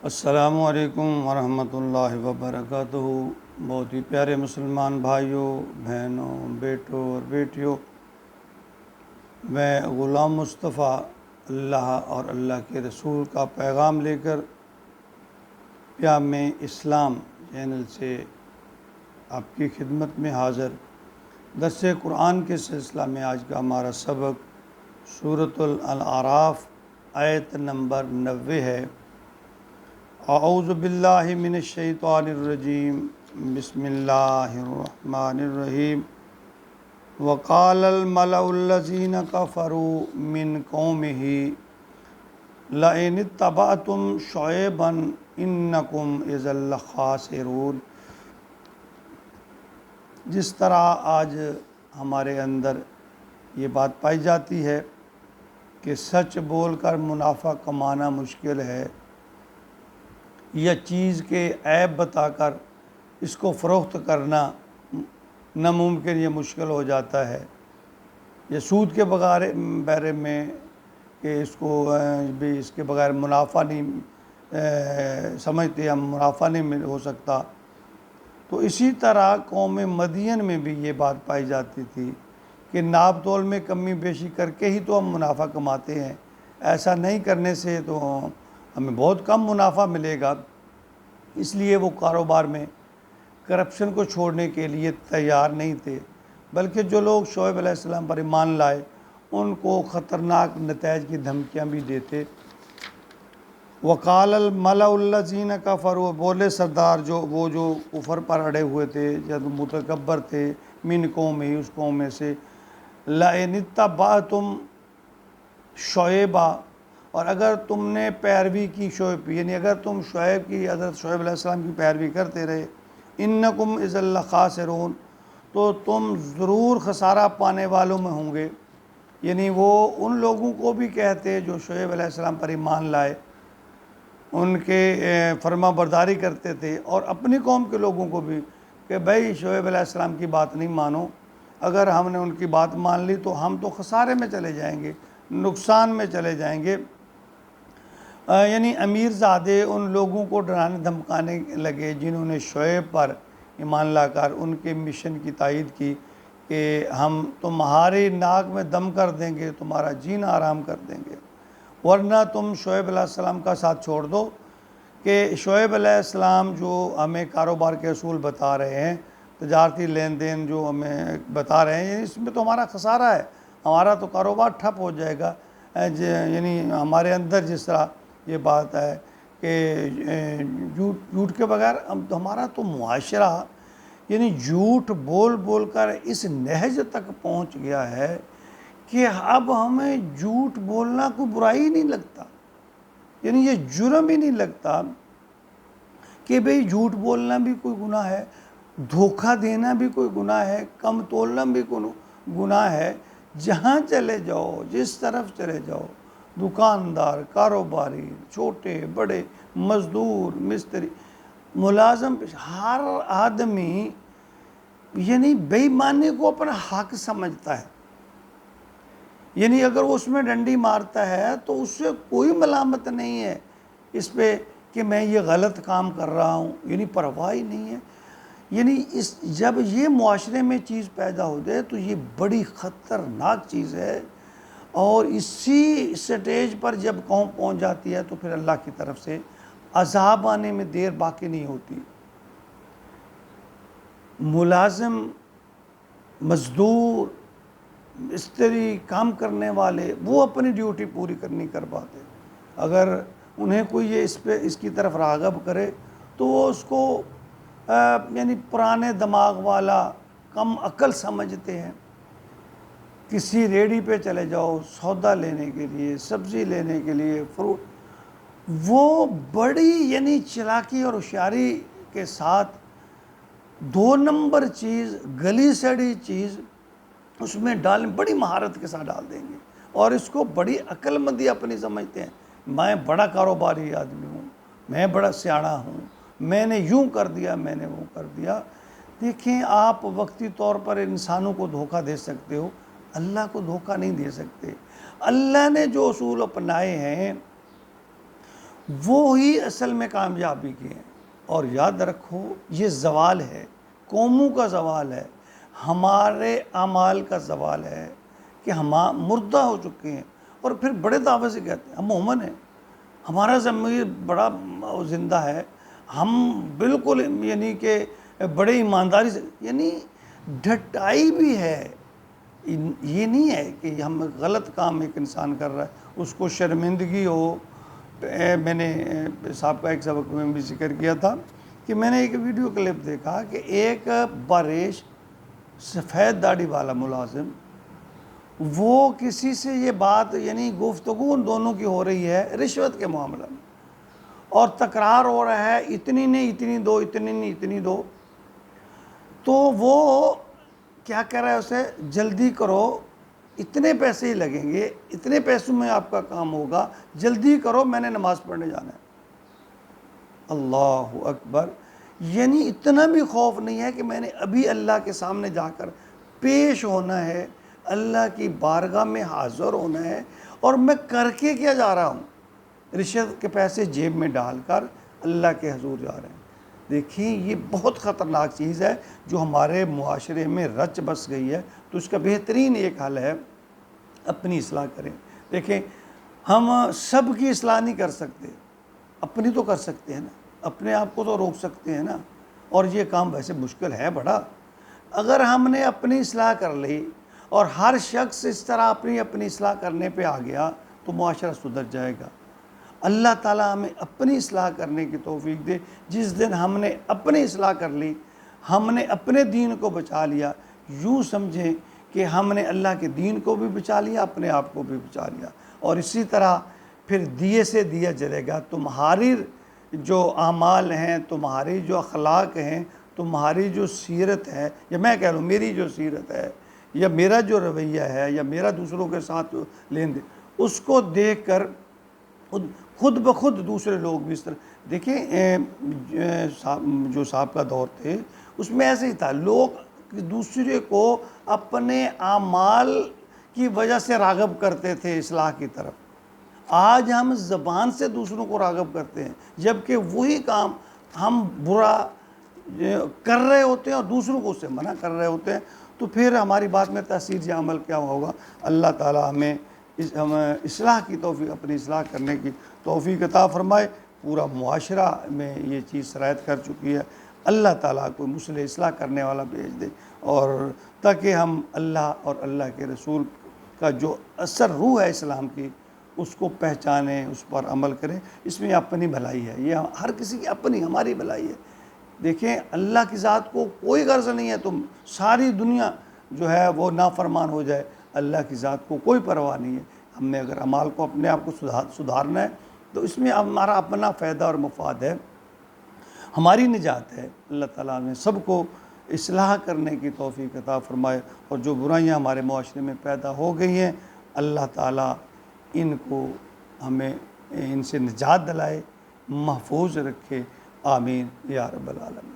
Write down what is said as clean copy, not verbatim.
السلام علیکم ورحمۃ اللہ وبرکاتہ۔ بہت ہی پیارے مسلمان بھائیوں، بہنوں، بیٹوں اور بیٹیوں، میں غلام مصطفیٰ اللہ اور اللہ کے رسول کا پیغام لے کر پیام اسلام چینل سے آپ کی خدمت میں حاضر۔ درس قرآن کے سلسلہ میں آج کا ہمارا سبق سورۃ الاعراف آیت نمبر 90 ہے۔ اعوذ باللہ من الشیطان الرجیم، بسم اللہ الرحمن الرحیم۔ وقال الملأ الذین کفروا من قومہ لئن اتبعتم شعیبا انکم اذا لخاسرون۔ جس طرح آج ہمارے اندر یہ بات پائی جاتی ہے کہ سچ بول کر منافع کمانا مشکل ہے، یا چیز کے عیب بتا کر اس کو فروخت کرنا ناممکن، یہ مشکل ہو جاتا ہے۔ یہ سود کے بارے میں کہ اس کو بھی اس کے بغیر منافع نہیں سمجھتے، ہم منافع نہیں ہو سکتا۔ تو اسی طرح قوم مدین میں بھی یہ بات پائی جاتی تھی کہ ناپ تول میں کمی بیشی کر کے ہی تو ہم منافع کماتے ہیں، ایسا نہیں کرنے سے تو ہمیں بہت کم منافع ملے گا۔ اس لیے وہ کاروبار میں کرپشن کو چھوڑنے کے لیے تیار نہیں تھے، بلکہ جو لوگ شعیب علیہ السلام پر ایمان لائے ان کو خطرناک نتائج کی دھمکیاں بھی دیتے۔ وقال الملأ الذین کفروا، بولے سردار جو کفر پر اڑے ہوئے تھے، جب متکبر تھے، من قوم ہی، اس قوم میں سے، لئن اتبعتم شعیبا، اور اگر تم نے پیروی کی شعیب، یعنی اگر تم شعیب کی، حضرت شعیب علیہ السلام کی پیروی کرتے رہے، انکم اذا لخاسرون، تو تم ضرور خسارہ پانے والوں میں ہوں گے۔ یعنی وہ ان لوگوں کو بھی کہتے جو شعیب علیہ السلام پر ایمان لائے، ان کے فرما برداری کرتے تھے، اور اپنی قوم کے لوگوں کو بھی کہ بھائی شعیب علیہ السلام کی بات نہیں مانو، اگر ہم نے ان کی بات مان لی تو ہم تو خسارے میں چلے جائیں گے، نقصان میں چلے جائیں گے۔ یعنی امیر زادے ان لوگوں کو ڈرانے دھمکانے لگے جنہوں نے شعیب پر ایمان لا کر ان کے مشن کی تائید کی کہ ہم تمہاری ناک میں دم کر دیں گے، تمہارا جینا آرام کر دیں گے، ورنہ تم شعیب علیہ السلام کا ساتھ چھوڑ دو۔ کہ شعیب علیہ السلام جو ہمیں کاروبار کے اصول بتا رہے ہیں، تجارتی لین دین جو ہمیں بتا رہے ہیں، اس میں تو ہمارا خسارہ ہے، ہمارا تو کاروبار ٹھپ ہو جائے گا۔ یعنی ہمارے اندر جس طرح یہ بات ہے کہ جھوٹ کے بغیر ہمارا تو معاشرہ یعنی جھوٹ بول بول کر اس نہج تک پہنچ گیا ہے کہ اب ہمیں جھوٹ بولنا کوئی برائی نہیں لگتا، یعنی یہ جرم ہی نہیں لگتا کہ بھئی جھوٹ بولنا بھی کوئی گناہ ہے، دھوکہ دینا بھی کوئی گناہ ہے، کم تولنا بھی کوئی گناہ ہے۔ جہاں چلے جاؤ، جس طرف چلے جاؤ، دکاندار، کاروباری، چھوٹے بڑے، مزدور، مستری، ملازم، ہر آدمی یعنی بے ایمانی کو اپنا حق سمجھتا ہے۔ یعنی اگر وہ اس میں ڈنڈی مارتا ہے تو اس سے کوئی ملامت نہیں ہے اس پہ کہ میں یہ غلط کام کر رہا ہوں، یعنی پرواہ ہی نہیں ہے۔ یعنی جب یہ معاشرے میں چیز پیدا ہو جائے تو یہ بڑی خطرناک چیز ہے، اور اسی سٹیج پر جب قوم پہنچ جاتی ہے تو پھر اللہ کی طرف سے عذاب آنے میں دیر باقی نہیں ہوتی۔ ملازم، مزدور، مستری، کام کرنے والے، وہ اپنی ڈیوٹی پوری نہیں کر پاتے۔ اگر انہیں کوئی یہ اس کی طرف راغب کرے تو وہ اس کو یعنی پرانے دماغ والا، کم عقل سمجھتے ہیں۔ کسی ریڑھی پہ چلے جاؤ سودا لینے کے لیے، سبزی لینے کے لیے، فروٹ، وہ بڑی یعنی چلاکی اور ہوشیاری کے ساتھ 2 نمبر چیز، گلی سڑی چیز اس میں بڑی مہارت کے ساتھ ڈال دیں گے، اور اس کو بڑی عقل مندی اپنی سمجھتے ہیں۔ میں بڑا کاروباری آدمی ہوں، میں بڑا سیاڑا ہوں، میں نے یوں کر دیا، میں نے وہ کر دیا۔ دیکھیں، آپ وقتی طور پر انسانوں کو دھوکہ دے سکتے ہو، اللہ کو دھوکہ نہیں دے سکتے۔ اللہ نے جو اصول اپنائے ہیں وہ ہی اصل میں کامیابی کے ہیں۔ اور یاد رکھو یہ زوال ہے، قوموں کا زوال ہے، ہمارے اعمال کا زوال ہے کہ ہم مردہ ہو چکے ہیں۔ اور پھر بڑے دعوے سے کہتے ہیں ہم مومن ہیں، ہمارا ضمیر بڑا زندہ ہے، ہم بالکل یعنی کہ بڑے ایمانداری سے، یعنی ڈھٹائی بھی ہے۔ یہ نہیں ہے کہ ہم غلط کام ایک انسان کر رہا ہے اس کو شرمندگی ہو۔ میں نے صاحب کا ایک سبق میں بھی ذکر کیا تھا کہ میں نے ایک ویڈیو کلپ دیکھا کہ ایک باریش سفید داڑھی والا ملازم، وہ کسی سے یہ بات یعنی گفتگو ان دونوں کی ہو رہی ہے رشوت کے معاملہ میں، اور تکرار ہو رہا ہے اتنی نہیں اتنی دو، اتنی نہیں اتنی دو۔ تو وہ کیا کہہ رہا ہے اسے، جلدی کرو، اتنے پیسے ہی لگیں گے، اتنے پیسوں میں آپ کا کام ہوگا، جلدی کرو، میں نے نماز پڑھنے جانا ہے۔ اللہ اکبر! یعنی اتنا بھی خوف نہیں ہے کہ میں نے ابھی اللہ کے سامنے جا کر پیش ہونا ہے، اللہ کی بارگاہ میں حاضر ہونا ہے، اور میں کر کے کیا جا رہا ہوں، رشوت کے پیسے جیب میں ڈال کر اللہ کے حضور جا رہے ہیں۔ دیکھیں یہ بہت خطرناک چیز ہے جو ہمارے معاشرے میں رچ بس گئی ہے۔ تو اس کا بہترین ایک حل ہے اپنی اصلاح کریں۔ دیکھیں ہم سب کی اصلاح نہیں کر سکتے، اپنی تو کر سکتے ہیں نا، اپنے آپ کو تو روک سکتے ہیں نا، اور یہ کام ویسے مشکل ہے بڑا۔ اگر ہم نے اپنی اصلاح کر لی اور ہر شخص اس طرح اپنی اصلاح کرنے پہ آ گیا تو معاشرہ سدھر جائے گا۔ اللہ تعالیٰ ہمیں اپنی اصلاح کرنے کی توفیق دے۔ جس دن ہم نے اپنی اصلاح کر لی، ہم نے اپنے دین کو بچا لیا، یوں سمجھیں کہ ہم نے اللہ کے دین کو بھی بچا لیا، اپنے آپ کو بھی بچا لیا۔ اور اسی طرح پھر دیے سے دیا جلے گا۔ تمہاری جو اعمال ہیں، تمہاری جو اخلاق ہیں، تمہاری جو سیرت ہے، یا میں کہہ لوں میری جو سیرت ہے، یا میرا جو رویہ ہے، یا میرا دوسروں کے ساتھ لین دین، اس کو دیکھ کر خود بخود دوسرے لوگ بھی اس طرح دیکھیں۔ جو صاحب کا دور تھے اس میں ایسے ہی تھا، لوگ دوسرے کو اپنے اعمال کی وجہ سے راغب کرتے تھے اصلاح کی طرف۔ آج ہم زبان سے دوسروں کو راغب کرتے ہیں، جبکہ وہی کام ہم برا کر رہے ہوتے ہیں اور دوسروں کو اس سے منع کر رہے ہوتے ہیں۔ تو پھر ہماری بات میں تاثیر عمل کیا ہوگا؟ اللہ تعالیٰ ہمیں اصلاح کی توفیق، اپنی اصلاح کرنے کی توفیق عطا فرمائے۔ پورا معاشرہ میں یہ چیز سرایت کر چکی ہے۔ اللہ تعالیٰ کو مصلح اصلاح کرنے والا بھیج دے، اور تاکہ ہم اللہ اور اللہ کے رسول کا جو اثر روح ہے اسلام کی اس کو پہچانیں، اس پر عمل کریں۔ اس میں اپنی بھلائی ہے، یہ ہر کسی کی اپنی ہماری بھلائی ہے۔ دیکھیں اللہ کی ذات کو کوئی غرض نہیں ہے تم ساری دنیا جو ہے وہ نافرمان ہو جائے، اللہ کی ذات کو کوئی پرواہ نہیں ہے۔ ہم نے اگر اعمال کو اپنے آپ کو سدھارنا ہے تو اس میں ہمارا اپنا فائدہ اور مفاد ہے، ہماری نجات ہے۔ اللہ تعالیٰ نے سب کو اصلاح کرنے کی توفیق عطا فرمائے، اور جو برائیاں ہمارے معاشرے میں پیدا ہو گئی ہیں اللہ تعالیٰ ان کو ہمیں ان سے نجات دلائے، محفوظ رکھے۔ آمین یا رب العالمین۔